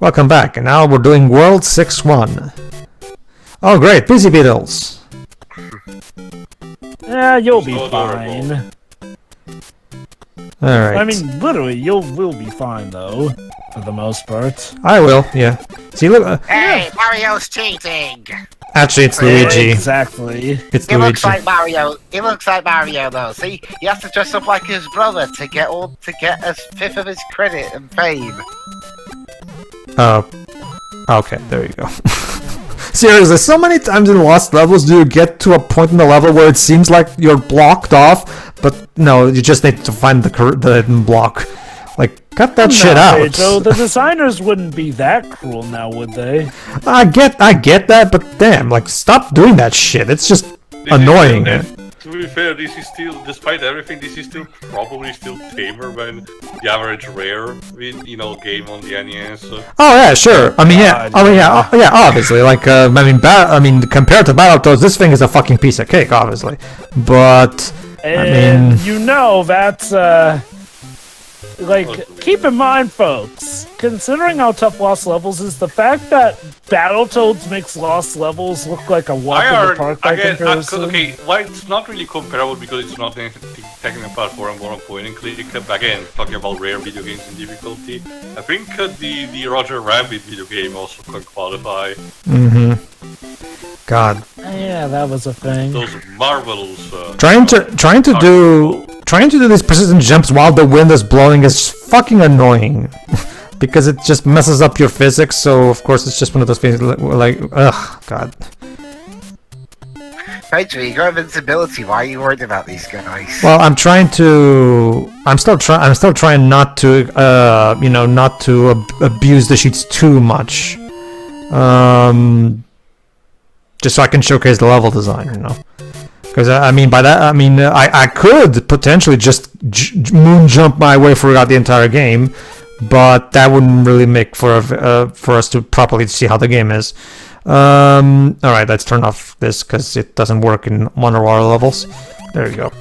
Welcome back, and now we're doing World 6-1. Oh great, Busy Beetles! Yeah, you'll be fine. Alright. I mean, literally, will be fine, though, for the most part. I will, yeah. See, look... Hey, Mario's cheating! Actually, it's Luigi. Exactly. It's He Luigi. looks like Mario. He looks like Mario, though. See, he has to dress up like his brother to get a fifth of his credit and fame. Oh. Okay, there you go. Seriously, so many times in Lost levels do you get to a point in the level where it seems like you're blocked off, but no, you just need to find the hidden block. Like, cut that shit out. Pedro, the designers wouldn't be that cruel now, would they? I get that, but damn, like, stop doing that shit. It's just annoying. To be fair, this is still, despite everything, this is still probably tamer than the average rare, game on the NES. Oh yeah, sure. I mean, yeah. Oh yeah. Obviously, like, I mean, compared to Battletoads, this thing is a fucking piece of cake, obviously. But and that's keep in mind, folks, considering how tough Lost Levels is, the fact that Battletoads makes Lost Levels look like a walk in the park by comparison. Okay, well, it's not really comparable because it's not anything technical platform or point and click. Again, talking about rare video games and difficulty, I think the Roger Rabbit video game also can qualify. God. Yeah, that was a thing. Those marvelous. Trying to do these precision jumps while the wind is blowing is fucking annoying. Because it just messes up your physics, so of course it's just one of those things like, ugh, God. Pedro, you got invincibility. Why are you worried about these guys? Well, I'm still trying not to, not to abuse the sheets too much. Just so I can showcase the level design, Because, I mean, by that, I mean, I could potentially just moon jump my way throughout the entire game, but that wouldn't really make for us to properly see how the game is. Alright, let's turn off this, because it doesn't work in underwater levels. There you go.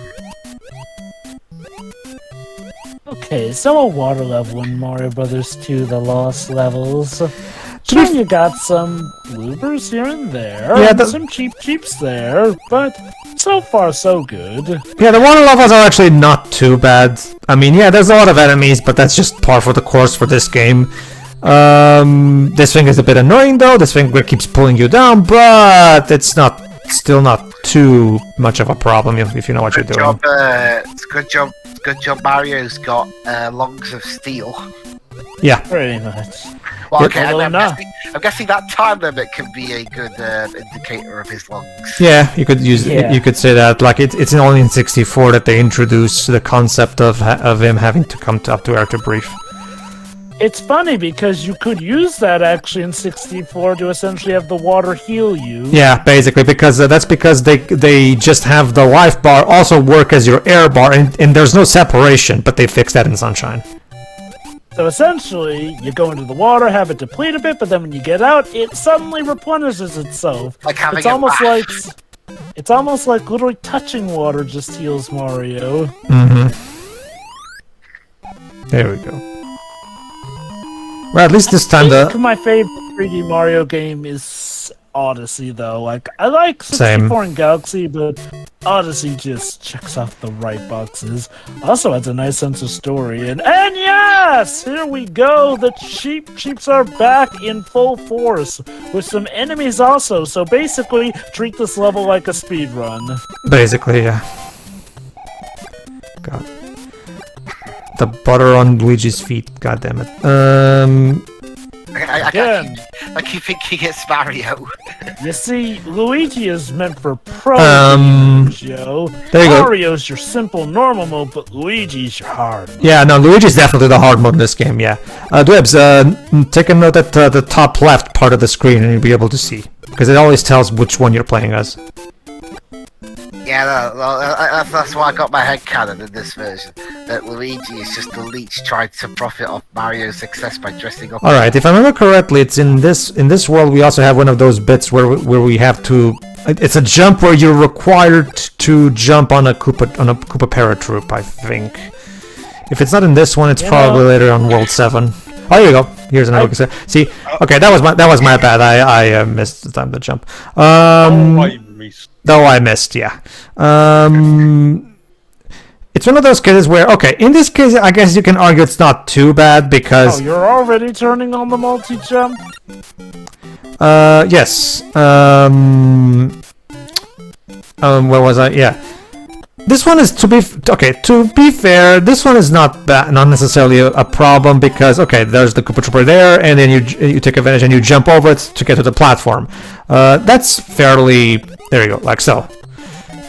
Okay, so a water level in Mario Brothers 2, the Lost Levels. Sure, you got some bloopers here and there, and some cheaps there, but so far so good. Yeah, the water levels are actually not too bad. I mean, yeah, there's a lot of enemies, but that's just par for the course for this game. This thing is a bit annoying though, this thing keeps pulling you down, but it's still not too much of a problem if you know what you're doing. Good job, Mario's got lungs of steel. Yeah. Pretty much. Well, okay, I'm guessing that time limit can be a good indicator of his lungs. Yeah, you could you could say that. Like it's only in 64 that they introduce the concept of him having to come up to air to breathe. It's funny because you could use that actually in 64 to essentially have the water heal you. Yeah, basically, because that's because they just have the life bar also work as your air bar, and there's no separation, but they fixed that in Sunshine. So essentially, you go into the water, have it deplete a bit, but then when you get out, it suddenly replenishes itself. Like having It's almost like literally touching water just heals Mario. There we go. Well, at least this time My favorite 3D Mario game is Odyssey, though. Like, I like 64 and Galaxy, but Odyssey just checks off the right boxes. Also has a nice sense of story, and yes! Here we go! The cheaps are back in full force, with some enemies also, so basically, treat this level like a speed run. Basically, yeah. God. The butter on Luigi's feet, goddammit. I keep thinking it's Mario. You see, Luigi is meant for pro Joe. There you go. Mario's your simple normal mode, but Luigi's your hard mode. Yeah, no, Luigi's definitely the hard mode in this game, yeah. Dwebs, take a note at the top left part of the screen and you'll be able to see. Because it always tells which one you're playing as. Yeah, that's why I got my head canon in this version. That Luigi is just a leech trying to profit off Mario's success by dressing up. Alright, if I remember correctly, it's in this world we also have one of those bits where we have to... It's a jump where you're required to jump on a Koopa paratroop, I think. If it's not in this one, it's probably later on World 7. Oh, here you go. Here's another. See, okay, that was my bad. I missed the time to jump. I missed. Though I missed, yeah. It's one of those cases where, okay, in this case, I guess you can argue it's not too bad because. Oh, you're already turning on the multi-jump? Yes. Where was I? Yeah. This one is to be fair. This one is not necessarily a problem because there's the Koopa Trooper there, and then you take advantage and you jump over it to get to the platform. That's fairly there you go, like so.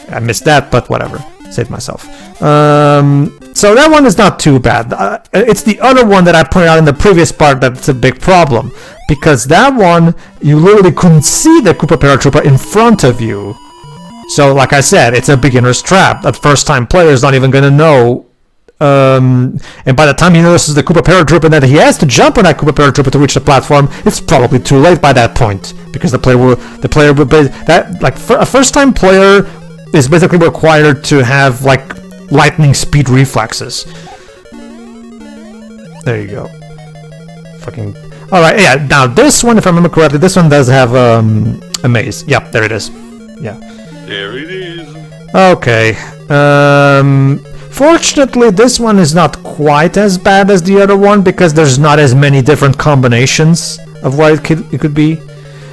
I missed that, but whatever. Saved myself. So that one is not too bad. It's the other one that I pointed out in the previous part that's a big problem because that one you literally couldn't see the Koopa Paratrooper in front of you. So, like I said, it's a beginner's trap. That first-time player is not even going to know. And by the time he notices the Koopa Paratrooper and that he has to jump on that Koopa Paratrooper to reach the platform, it's probably too late by that point because a first-time player is basically required to have like lightning speed reflexes. There you go. Fucking. All right, yeah. Now this one, if I remember correctly, this one does have a maze. Yep, there it is. Yeah. There it is. Okay. Fortunately, this one is not quite as bad as the other one because there's not as many different combinations of what it could be.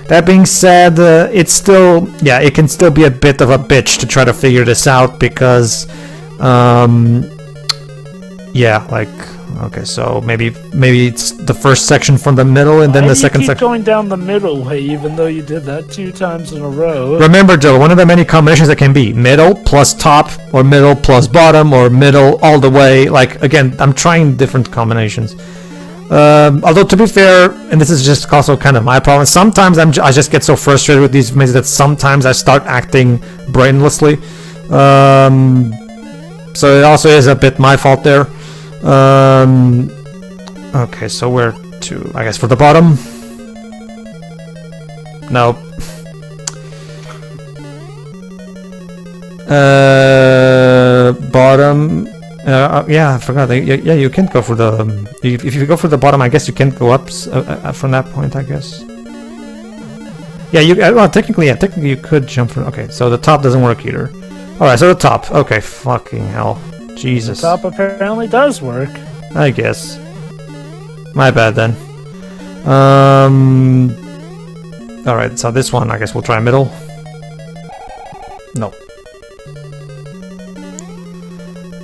That being said, it's still, yeah, it can still be a bit of a bitch to try to figure this out because, yeah, like, okay, so maybe it's the first section from the middle and then the second section. Going down the middle way, even though you did that 2 times in a row. Remember, Joe, one of the many combinations that can be middle plus top, or middle plus bottom, or middle all the way. Like, again, I'm trying different combinations. Although, to be fair, and this is just also kind of my problem, sometimes I just get so frustrated with these mazes that sometimes I start acting brainlessly. So it also is a bit my fault there. Okay, so where to? I guess for the bottom? No. Bottom. Yeah, I forgot. Yeah, you can't go for the. If you go for the bottom, I guess you can't go up from that point. I guess. Yeah, well, technically, you could jump from. Okay, so the top doesn't work either. All right, so the top. Okay, fucking hell, Jesus. The top apparently does work. I guess. My bad then. All right, so this one, I guess we'll try middle. No.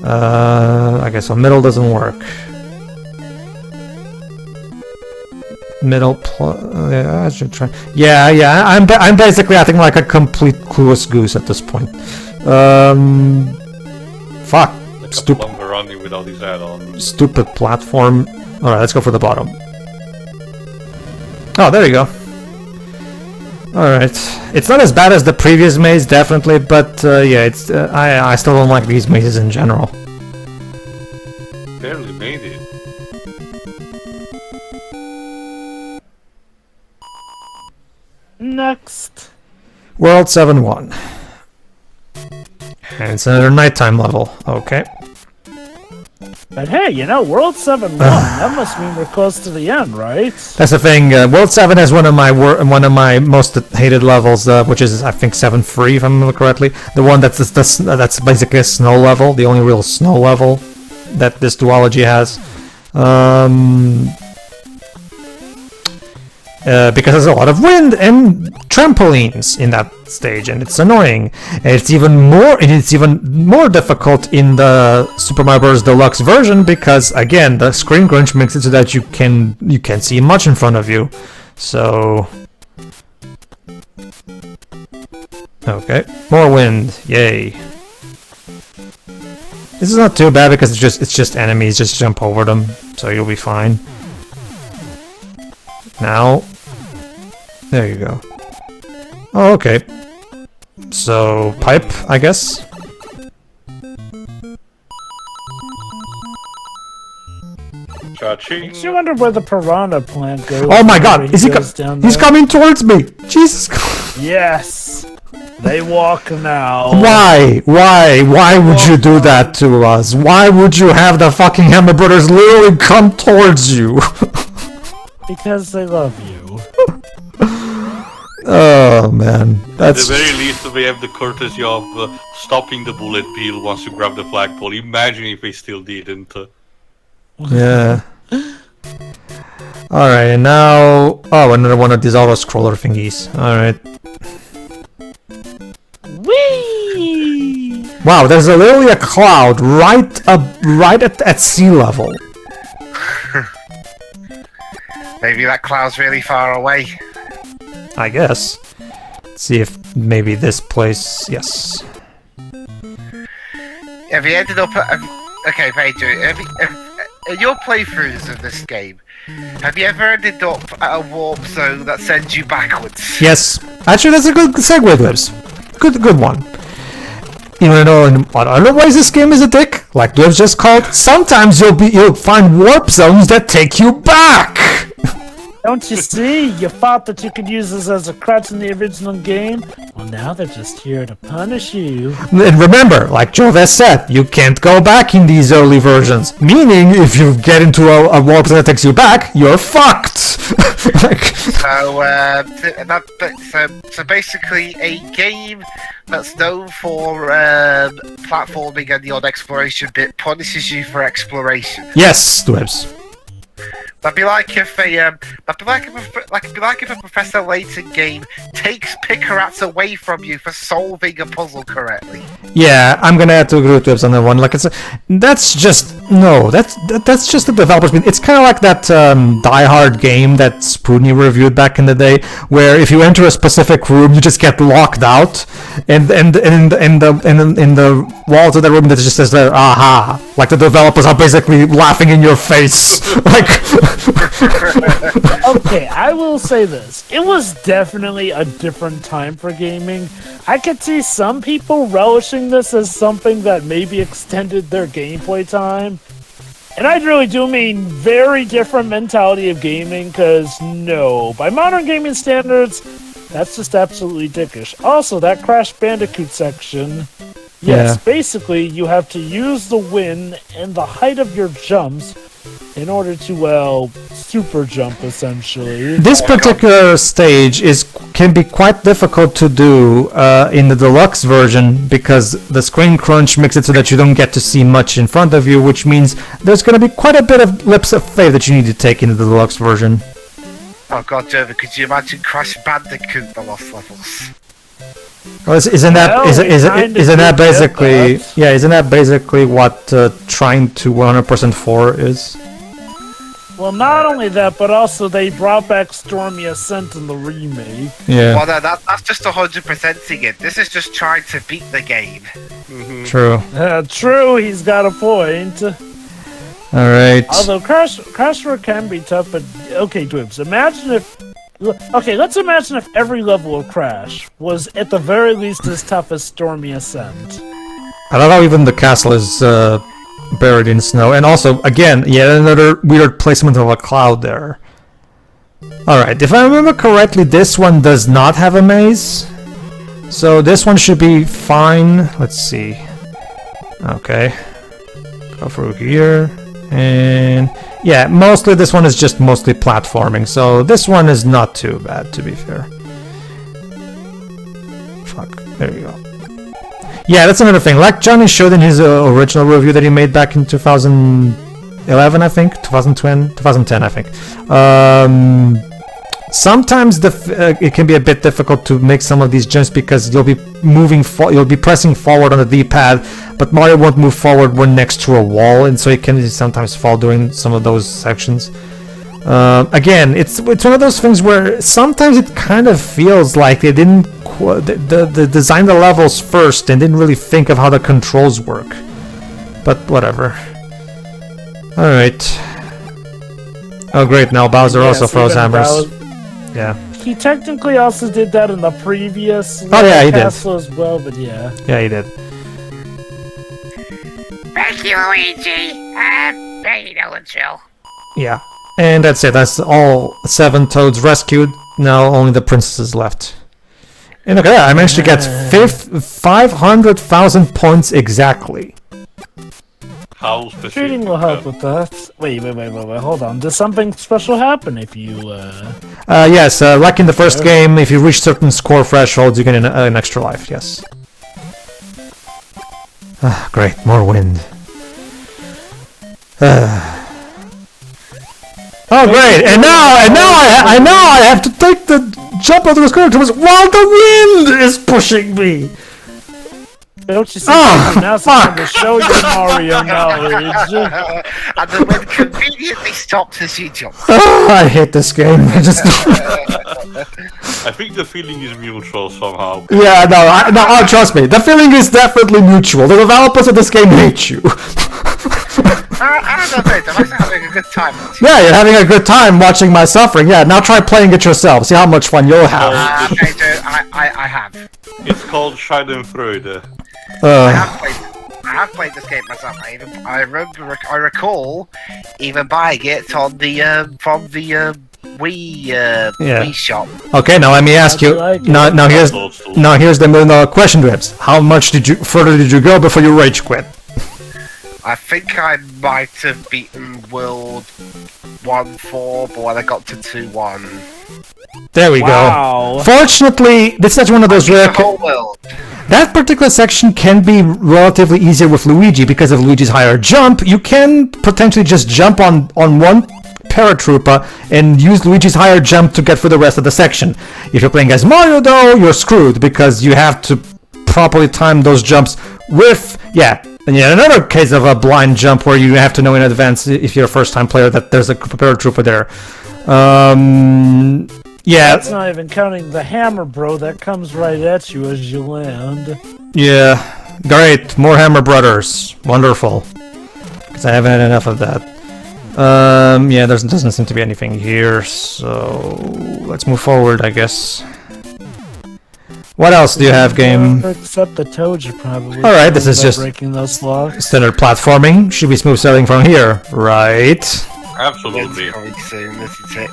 I guess so. Middle doesn't work. Middle yeah, I should try. Yeah. I'm basically acting like a complete clueless goose at this point. Fuck. Stupid. Running with all these add-ons. Stupid platform. All right, let's go for the bottom. Oh, there you go. All right, it's not as bad as the previous maze, definitely, but yeah, it's I still don't like these mazes in general. Barely made it. Next. World 7-1. And it's another nighttime level. Okay. But hey, you know, World 7-1, that must mean we're close to the end, right? That's the thing. World 7 has one of my most hated levels, which is, I think, 7-3, if I remember correctly. The one that's basically a snow level, the only real snow level that this duology has. Because there's a lot of wind and trampolines in that stage, and it's annoying. And it's even more difficult in the Super Mario Bros. Deluxe version because, again, the screen crunch makes it so that you can't see much in front of you. So, okay, more wind, yay! This is not too bad because it's just enemies. Just jump over them, so you'll be fine. Now, there you go. Oh, okay. So, pipe, I guess? Cha-ching. I wonder where the piranha plant goes. Oh my god! He's coming towards me! Jesus Christ! Yes! They walk now. Why? Why would you do that to us? Why would you have the fucking Hammer Brothers literally come towards you? Because they love you. Oh man, At that's the very least, they have the courtesy of stopping the bullet bill once you grab the flagpole. Imagine if they still didn't. yeah. All right, and now another one of these auto scroller thingies. All right. Whee! Wow, there's literally a cloud right at sea level. Maybe that cloud's really far away. I guess. Let's see if maybe this place. Yes. Have you ended up at... Okay, Pedro, in your playthroughs of this game, have you ever ended up at a warp zone that sends you backwards? Yes. Actually, that's a good segue, Dwebs. Good one. You wanna know in other ways this game is a dick? Like Dwebs just called. Sometimes you'll find warp zones that take you back. Don't you see? You thought that you could use this as a crutch in the original game? Well, now they're just here to punish you. And remember, like Joves said, you can't go back in these early versions. Meaning, if you get into a warp zone that takes you back, you're fucked. So basically, a game that's known for platforming and the odd exploration bit punishes you for exploration. Yes, Dwebs. That'd be like if a Professor Layton game takes Pickerats away from you for solving a puzzle correctly. Yeah, I'm gonna have to agree with Dwebs on that one. Like that's just the developers. It's kind of like that Die Hard game that Spoony reviewed back in the day, where if you enter a specific room, you just get locked out, and in the walls of the room that just says that aha, like the developers are basically laughing in your face, like. Okay, I will say this. It was definitely a different time for gaming. I could see some people relishing this as something that maybe extended their gameplay time. And I really do mean very different mentality of gaming, because no, by modern gaming standards, that's just absolutely dickish. Also, that Crash Bandicoot section, yes, basically you have to use the wind and the height of your jumps in order to, well, super jump, essentially. This particular stage can be quite difficult to do in the deluxe version, because the screen crunch makes it so that you don't get to see much in front of you, which means there's going to be quite a bit of leaps of faith that you need to take into the deluxe version. Oh god, Jover, could you imagine Crash Bandicoot the lost levels? Well, isn't that basically what trying to 100% 4 is? Well, not only that, but also they brought back Stormy Ascent in the remake. Yeah. Well, no, that's just 100%ing it. This is just trying to beat the game. Mm-hmm. True. True, he's got a point. All right. Although Crash 4 can be tough, but okay, Dwebs, let's imagine if every level of Crash was at the very least as tough as Stormy Ascent. I love how even the castle is buried in snow, and also again, yet another weird placement of a cloud there. Alright, if I remember correctly, this one does not have a maze, so this one should be fine. Let's see. Okay, go through here, and yeah, mostly this one is just mostly platforming, so this one is not too bad, to be fair. Fuck, there you go. Yeah, that's another thing. Like Johnny showed in his original review that he made back in 2011, I think, 2010, I think. Sometimes it can be a bit difficult to make some of these jumps because you'll be you'll be pressing forward on the D-pad, but Mario won't move forward when next to a wall, and so it can sometimes fall during some of those sections. Again, it's one of those things where sometimes it kind of feels like they didn't they designed the levels first and didn't really think of how the controls work. But whatever. Alright. Oh great, now Bowser also throws hammers. Yeah. He technically also did that in the previous castle as well, but yeah. Yeah, he did. Thank you, Luigi. You know and chill. Yeah. And that's it. That's all 7 Toads rescued. Now only the princess is left. And look at that. I managed to get 500,000 points exactly. How specific? Treating will help with that. Wait, hold on. Does something special happen if you, Yes, like in the first game, if you reach certain score thresholds, you get an extra life, yes. Great, more wind. Oh great! And now I have to take the jump onto the character while the wind is pushing me. Don't you see? Now it's time to show your Mario knowledge. And the wind conveniently stops as you jump. I hate this game. I just. I think the feeling is mutual somehow. Yeah, no, trust me. The feeling is definitely mutual. The developers of this game hate you. I don't know, I'm actually having a good time. Yeah, you're having a good time watching my suffering. Yeah, now try playing it yourself. See how much fun you'll have. Pedro, I have. It's called Schadenfreude. I have played this game myself. I recall even buying it on the from the Wii shop. Okay, now let me ask you. Now here's the $1,000,000 question, Drips. How much further did you go before you rage quit? I think I might have beaten World 1-4, but when I got to 2-1. There we go. Fortunately, this is one of those rare. The whole world. That particular section can be relatively easier with Luigi because of Luigi's higher jump. You can potentially just jump on one paratrooper and use Luigi's higher jump to get through the rest of the section. If you're playing as Mario, though, you're screwed because you have to properly time those jumps with And yet another case of a blind jump where you have to know in advance if you're a first-time player that there's a paratrooper there. Yeah. That's not even counting the hammer, bro. That comes right at you as you land. Yeah. Great. More Hammer Brothers. Wonderful. Because I haven't had enough of that. Yeah, there doesn't seem to be anything here, so let's move forward, I guess. What else do you have, game? Except the toads are probably. Alright, this is just breaking those blocks. Standard platforming. Should be smooth sailing from here, right? Absolutely. It's coming soon, this is it.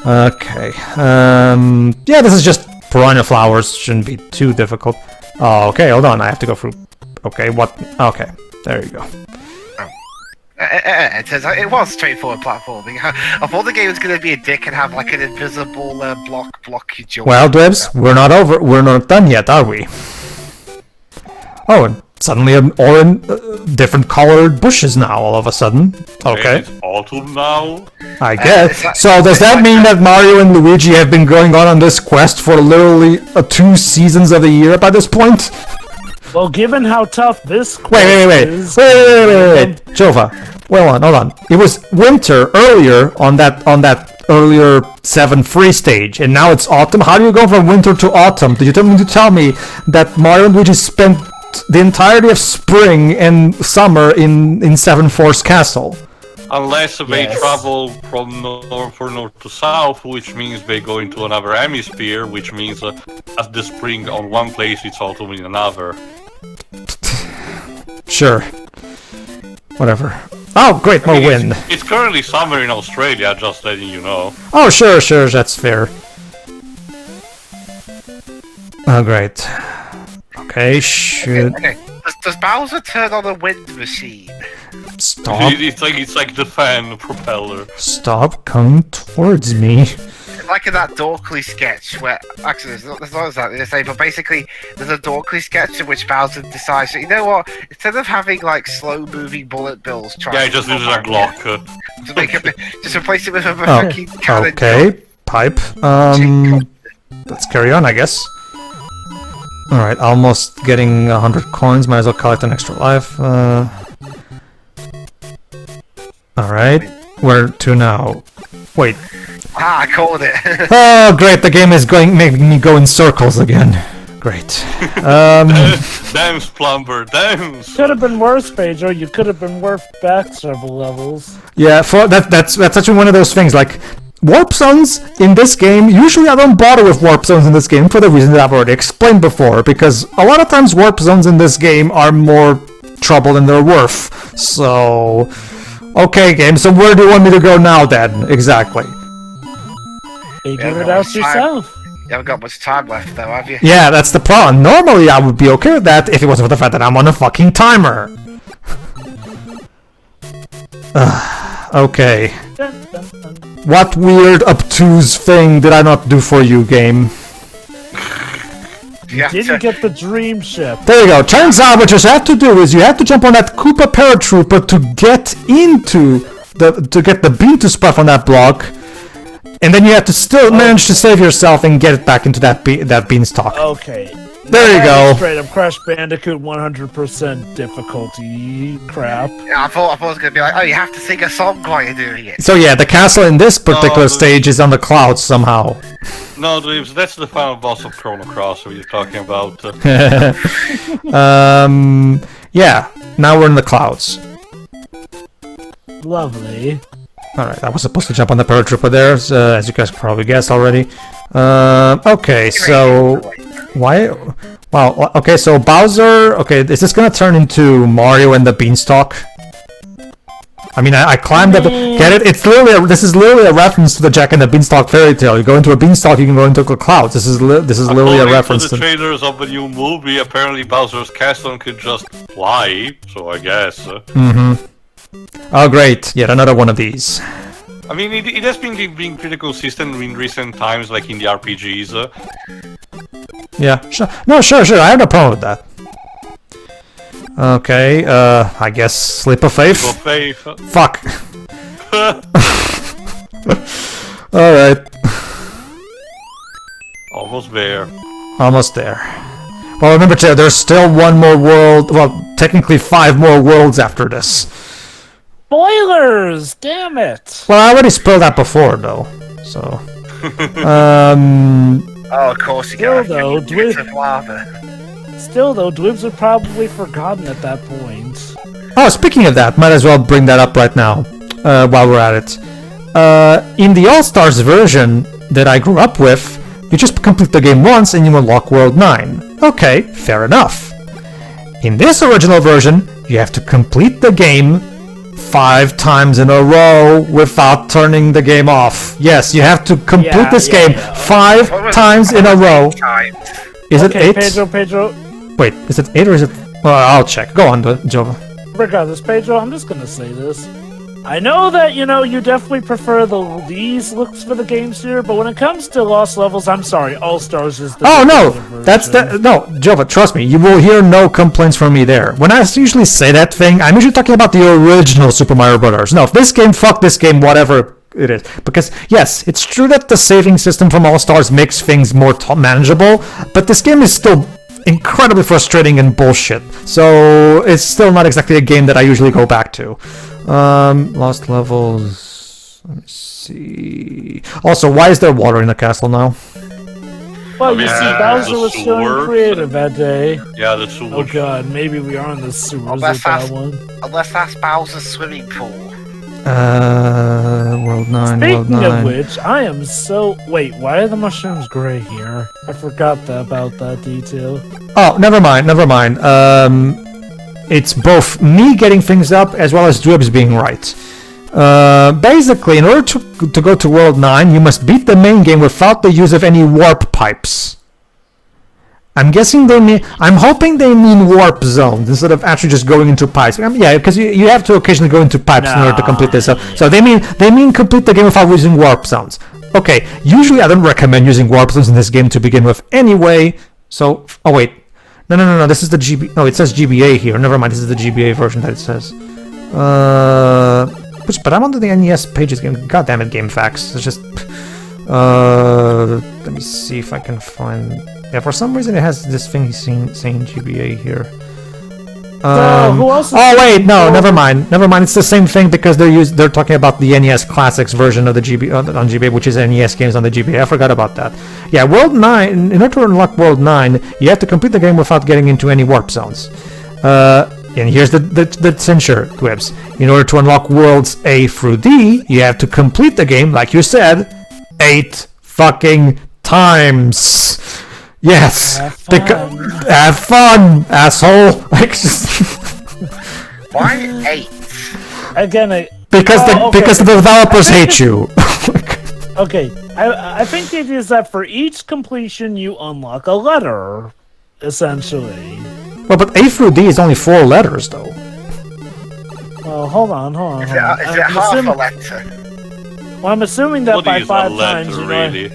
Okay. Yeah, this is just piranha flowers. Shouldn't be too difficult. Oh, okay, hold on. I have to go through. Okay, what? Okay, there you go. It was straightforward platforming. I thought the game was going to be a dick and have like an invisible block you jump. Well, Dwebs, we're not over. We're not done yet, are we? Oh, and suddenly all in different colored bushes now. All of a sudden. Okay. It's autumn now. I guess. So does that mean that Mario and Luigi have been going on this quest for literally 2 seasons of the year by this point? Well, given how tough this quest wait, Jova, hold on. It was winter earlier on that earlier 7 free stage, and now it's autumn. How do you go from winter to autumn? Did you tell me that Mario and Luigi spent the entirety of spring and summer in 7 Force Castle? Unless they travel from north to south, which means they go into another hemisphere, which means as the spring on one place, it's autumn in another. Sure. Whatever. Oh, great, more wind. It's currently summer in Australia, just letting you know. Oh, sure, that's fair. Oh, great. Okay, shoot. Okay. Does Bowser turn on a wind machine? Stop. It's like the fan propeller. Stop coming towards me. Like in that Dorkly sketch where, actually there's not exactly the same, but basically there's a Dorkly sketch in which Bowser decides that, you know what, instead of having like slow moving bullet bills just uses a Glock. Just replace it with a fucking cannon. Okay, pipe. Let's carry on, I guess. Alright, almost getting 100 coins, might as well collect an extra life. Alright, where to now? Wait. I called it. Oh, great, the game is making me go in circles again. Great. Dance, Plumber, dance! Could have been worse, Pedro. You could have been worse back several levels. Yeah, that's actually one of those things, like, warp zones in this game, usually I don't bother with warp zones in this game for the reason that I've already explained before, because a lot of times warp zones in this game are more trouble than they're worth. So, okay game, so where do you want me to go now then, exactly? Figure it out yourself. You haven't got much time left though, have you? Yeah, that's the problem. Normally I would be okay with that if it wasn't for the fact that I'm on a fucking timer. Okay. Dun, dun, dun. What weird, obtuse thing did I not do for you, game? You have Didn't get the dream ship. There you go. Turns out what you have to do is you have to jump on that Koopa paratrooper to get into to get the bean to sprout from that block, and then you have to still manage to save yourself and get it back into that beanstalk. Okay. There you go. Straight up Crash Bandicoot 100% difficulty crap. Yeah, I thought it was going to be like, oh, you have to sing a song while you're doing it. So yeah, the castle in this particular stage is on the clouds somehow. No, Dreams, that's the final boss of Chrono Cross that you're talking about. Yeah, now we're in the clouds. Lovely. Alright, I was supposed to jump on the paratrooper there, as you guys probably guessed already. Okay, so... Why? Wow, okay, so Bowser... Okay, is this gonna turn into Mario and the Beanstalk? I mean, I climbed up... Get it? It's literally this is literally a reference to the Jack and the Beanstalk fairy tale. You go into a beanstalk, you can go into the clouds. This is literally a reference to the trailers of the new movie, apparently Bowser's castle could just fly, so I guess. Oh, great. Yet another one of these. I mean, it has been pretty consistent in recent times, like in the RPGs. Yeah, sure. No, sure. I have no problem with that. Okay, I guess Sleep of Faith? Sleep of Faith. Fuck. Alright. Almost there. Almost there. Well, remember, too, there's still one more world. Well, technically 5 more worlds after this. Spoilers! Damn it! Well, I already spoiled that before, though. So. Oh, of course you got lava. Still, though, Dwibs are probably forgotten at that point. Oh, speaking of that, might as well bring that up right now, while we're at it. In the All-Stars version that I grew up with, you just complete the game once and you unlock World 9. Okay, fair enough. In this original version, you have to complete the game 5 times in a row without turning the game off. Yes, you have to complete this game 5 times in a row. Is it 8? Pedro. Wait, is it 8 or is it... Well, I'll check. Go on, Jova. Regardless, Pedro, I'm just gonna say this. I know that, you definitely prefer these looks for the games here, but when it comes to Lost Levels, I'm sorry, All-Stars is the... Oh, no! No, Jova, trust me, you will hear no complaints from me there. When I usually say that thing, I'm usually talking about the original Super Mario Bros. No, this game, fuck this game, whatever it is. Because, yes, it's true that the saving system from All-Stars makes things more manageable, but this game is still incredibly frustrating and bullshit. So, it's still not exactly a game that I usually go back to. Lost Levels... Let me see... Also, why is there water in the castle now? Well, you see, Bowser was showing creative that day. Yeah, the sewers. Oh god, maybe we are in the sewers with that one. Unless that's Bowser's swimming pool. World 9, Speaking World 9. of which, I am so... Wait, why are the mushrooms gray here? I forgot about that detail. Oh, never mind. It's both me getting things up as well as Dwibs being right. Basically, in order to go to World 9, you must beat the main game without the use of any warp pipes. I'm hoping they mean warp zones instead of actually just going into pipes. Yeah, because you have to occasionally go into pipes in order to complete this. So they mean complete the game without using warp zones. Okay, usually I don't recommend using warp zones in this game to begin with anyway. So, oh wait. No, this is the GB... No, it says GBA here. Never mind, this is the GBA version that it says. But I'm on the NES pages. God damn it, GameFAQs. It's just... let me see if I can find... Yeah, for some reason it has this thing saying GBA here. Oh wait, no, never mind. It's the same thing because they're talking about the NES Classics version of the on GBA, which is NES games on the GBA. I forgot about that. Yeah, World 9. In order to unlock World 9, you have to complete the game without getting into any warp zones. And here's the censure, Dwibs. In order to unlock Worlds A through D, you have to complete the game, like you said, 8 fucking times. Yes. Have fun, asshole. Why 8? Again, because the developers hate you. Okay, I think the idea is that for each completion you unlock a letter, essentially. Well, but A through D is only 4 letters, though. Well, hold on. Is it half a letter? Well, I'm assuming that What by is a 5 letter, times, really?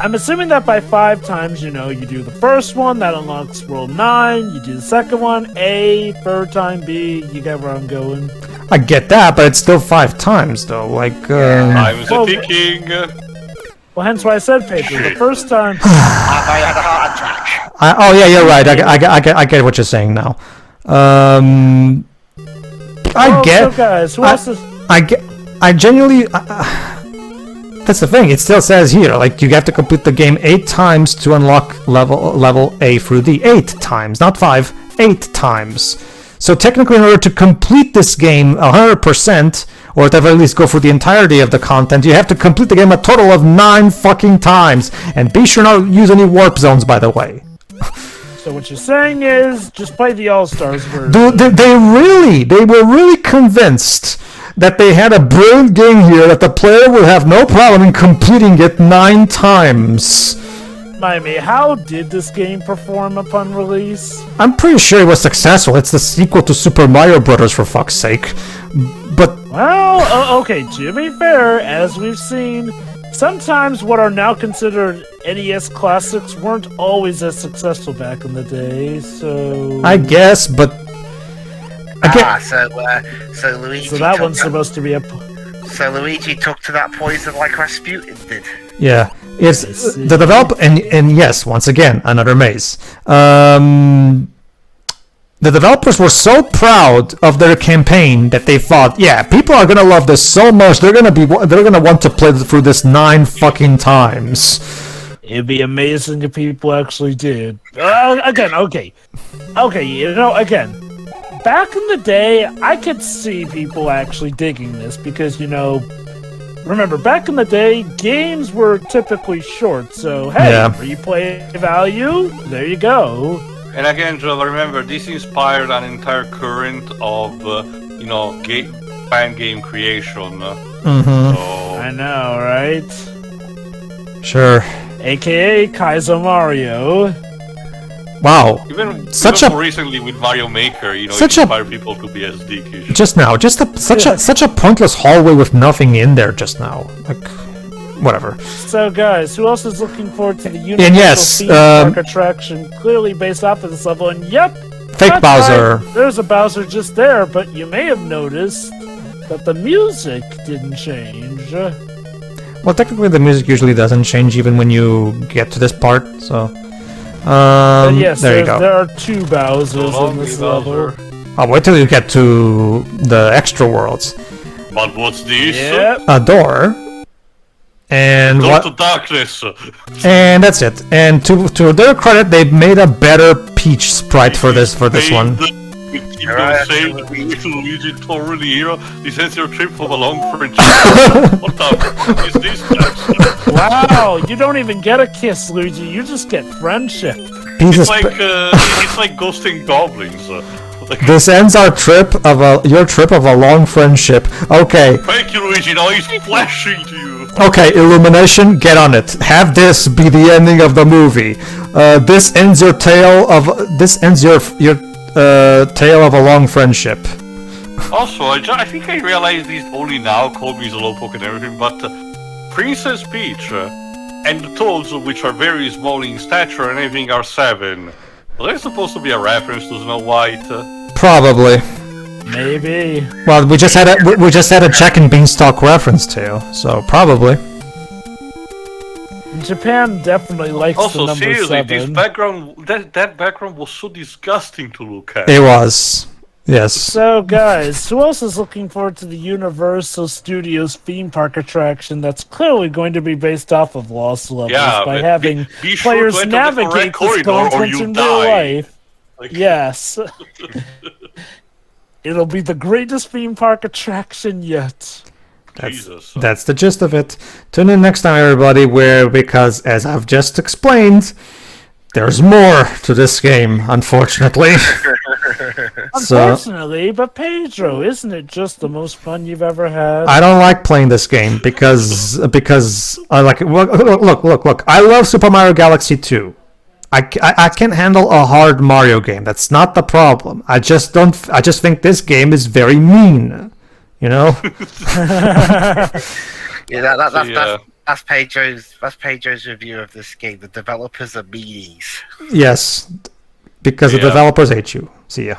I'm assuming that by 5 times, you do the first one, that unlocks world 9, you do the second one, A, third time B, you get where I'm going. I get that, but it's still 5 times, though. Like, Time's a ticking. Well, hence why I said, Pedro, the first time... I had a heart attack. oh yeah, you're right. I get what you're saying now. I get. So guys, who else is... I genuinely. That's the thing. It still says here, like you have to complete the game 8 times to unlock level A through D. 8 times, not 5. 8 times. So technically, in order to complete this game 100%, or at the very least go through the entirety of the content, you have to complete the game a total of 9 fucking times. And be sure not to use any warp zones, by the way. So what you're saying is, just play the All-Stars version. They were really convinced that they had a brilliant game here that the player would have no problem in completing it 9 times. Miami, how did this game perform upon release? I'm pretty sure it was successful. It's the sequel to Super Mario Bros. For fuck's sake. But... Well, okay, to be fair, as we've seen, sometimes what are now considered NES classics weren't always as successful back in the day, so... I guess, but... So Luigi... So that one's supposed to be a... So Luigi took to that poison like Rasputin did. Yeah. It's the develop and yes, once again, another maze. The developers were so proud of their campaign that they thought, yeah, people are gonna love this so much, they're gonna want to play through this 9 fucking times. It'd be amazing if people actually did. Again, okay, again, back in the day, I could see people actually digging this because, remember, back in the day, games were typically short, so hey, replay value, there you go. And again, remember, this inspired an entire current of, fan game creation. Mm-hmm. So... I know, right? Sure. AKA Kaizo Mario. Wow. Even more recently with Mario Maker, it inspired people to be SD. Just now, such a pointless hallway with nothing in there just now. Like, whatever. So, guys, who else is looking forward to the Universal theme park attraction clearly based off of this level? And yep, fake Bowser. Right. There's a Bowser just there, but you may have noticed that the music didn't change. Well, technically, the music usually doesn't change even when you get to this part, so... but yes, there you go. There are 2 Bowsers in this level. I'll wait till you get to the extra worlds. But what's this? Yep. A door. And door what? to darkness. And that's it. And to their credit, they've made a better Peach sprite for this one. Luigi totally hero. This ends your trip of a long friendship. What the f*** is this? Wow, you don't even get a kiss, Luigi. You just get friendship. It's like ghosting goblins. This ends our your trip of a long friendship. Okay. Thank you, Luigi. Now he's flashing to you. Okay, Illumination, get on it. Have this be the ending of the movie. This ends your tale of tale of a long friendship. Also, I think I realized this only now. Call me Slowpoke and everything, but Princess Peach and the Toads, which are very small in stature and everything, are 7. Well, that's supposed to be a reference to Snow White. Probably. Maybe. Well, we just had a Jack and Beanstalk reference too, so probably. Japan definitely likes the number seriously, 7. this background, that background was so disgusting to look at. It was. Yes. So, guys, who else is looking forward to the Universal Studios theme park attraction that's clearly going to be based off of Lost Levels by having players navigate this content in real life? Yes. It'll be the greatest theme park attraction yet. That's the gist of it. Tune in next time, everybody, because, as I've just explained, there's more to this game, unfortunately. Unfortunately, but Pedro, isn't it just the most fun you've ever had? I don't like playing this game because I like it. Look. I love Super Mario Galaxy 2. I can handle a hard Mario game. That's not the problem. I just think this game is very mean. You know. Yeah, that's Pedro's review of this game. The developers are meanies. Yes, because the developers hate you. See ya.